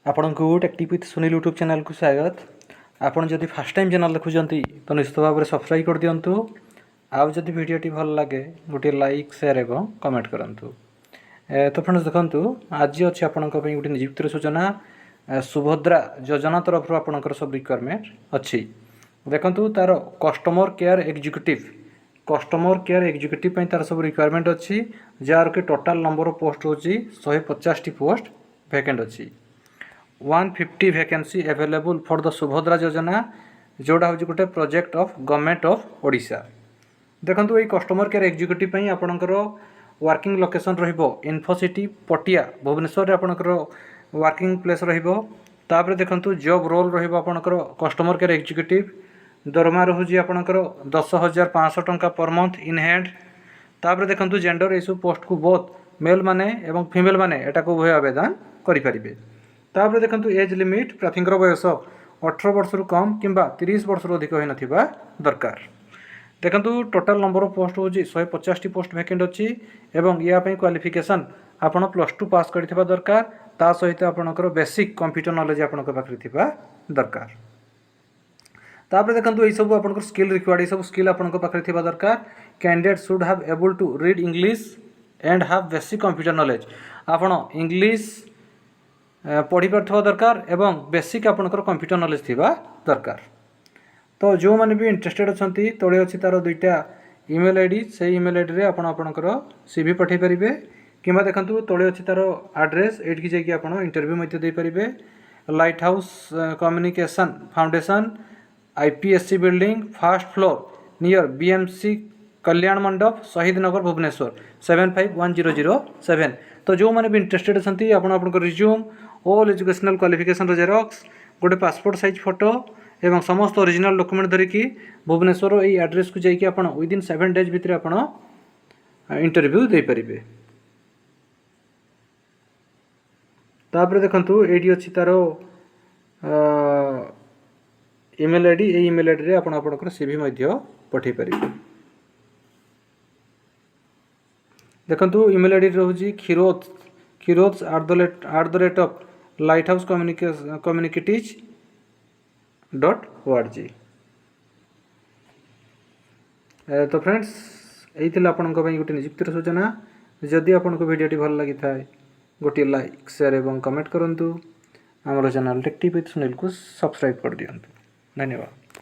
आपण को tactic with Sunil YouTube channel को स्वागत। आपण जदि फर्स्ट टाइम चैनल देखुंती तो निश्चित भाव में सब्सक्राइब कर दिंतु। आउ जदि वीडियोटी भल लगे गोटे लाइक शेयर एवं कमेंट करंतु। तो फ्रेंड्स देखंतु आज अच्छे आपण गोटे नियुक्तिर सूचना सुभद्रा योजना तरफ आपणकर सब रिक्वायरमेंट अच्छी। देखंतु तार कस्टमर केयर एग्जीक्यूटिव तार सब रिक्वायरमेंट अच्छी जार के टोटाल नंबर ऑफ पोस्ट होची 150 पोस्ट वैकेंट अच्छी। 150 vacancy available for the Subhadra योजना जोड़ा हूँ गोटे project of government of Odisha. देखंतु ये कस्टमर केयर एग्जीक्यूटिव पई आपणकर वर्किंग लोकेशन रहिबो इन्फोसिटी पटिया भुवनेश्वर रे आपणकर वर्किंग प्लेस रहिबो। तापर देखंतु जॉब रोल रहिबो आपणकर कस्टमर केयर एग्जीक्यूटिव। दरमा रहुजी आपणकर 10,500 टंका पर मंथ इन हैंड। तापर देखंतु जेंडर इशू पोस्ट को बोथ मेल माने एवं फीमेल माने एटा को उभय आवेदन करि परिबे। तापर देखंतु एज लिमिट प्रार्थींकर बयस 18 वर्ष रु कम किंबा 30 वर्ष रु अधिक होई नथिबा दरकार। देखंतु टोटल नंबर ऑफ पोस्ट होची 150 पोस्ट वैकेंट अछि एवं या पई क्वालिफिकेशन आपण +2 पास करिथिबा दरकार। ता सहित आपणकर बेसिक कंप्यूटर नॉलेज आपणकर पाखरि थिबा दरकार। तापर देखंतु एई सब आपणकर स्किल रिक्वायर्ड सब स्किल आपणकर पाखरि थिबा दरकार। Candidate should have able to read English and have basic computer knowledge. आपण इंग्लिश पढ़ी पारथवा दरकार एवं बेसिक आपणकर कंप्यूटर नॉलेज थिबा दरकार। तो जो माने भी इंटरेस्टेड अछंती तळे अछि तार दुईटा ईमेल आईडी से ईमेल आईडी रे आपण आपणकर सीवी पठै परिबे किबा देखंतु तळे अछि तार एड्रेस एठकी जाई आपण इंटरव्यू मध्ये दे परिबे। Lighthouse communication foundation IPSC building first floor near BMC Kalyan Mandap Shahid नगर भुवनेश्वर 751007। तो जो माने भी इंटरेस्टेड अछंती आपण आपनकर रिज्यूम ऑल एजुकेशनल क्वालिफिकेशन रो जेरॉक्स गोटे पासपोर्ट साइज फोटो एवं समस्त ओरिजिनल डॉक्यूमेंट धरिकी भुवनेश्वर एई एड्रेस को जाइए आपण विदिन 7 डेज भितर आपण इंटरव्यू दे परिबे। तापर देखंतु एडी अछि तारो ईमेल आईडी ए ईमेल आईडी रे आपण आपनकर सीवी मध्ये पठै परिबे। देखंतु ईमेल आईडी रहउजी khiroz@lighthousecommunicaties.org। तो फ्रेंड्स यही थिला आपनक पई गोटे नियुक्तिर सूचना। जदि आपनको वीडियोटी भल लागि थाए गोटे लाइक शेयर एवं कमेंट करंतु। हमर चैनल टेक्टिक विथ सुनील को सब्सक्राइब कर दियंतु। धन्यवाद।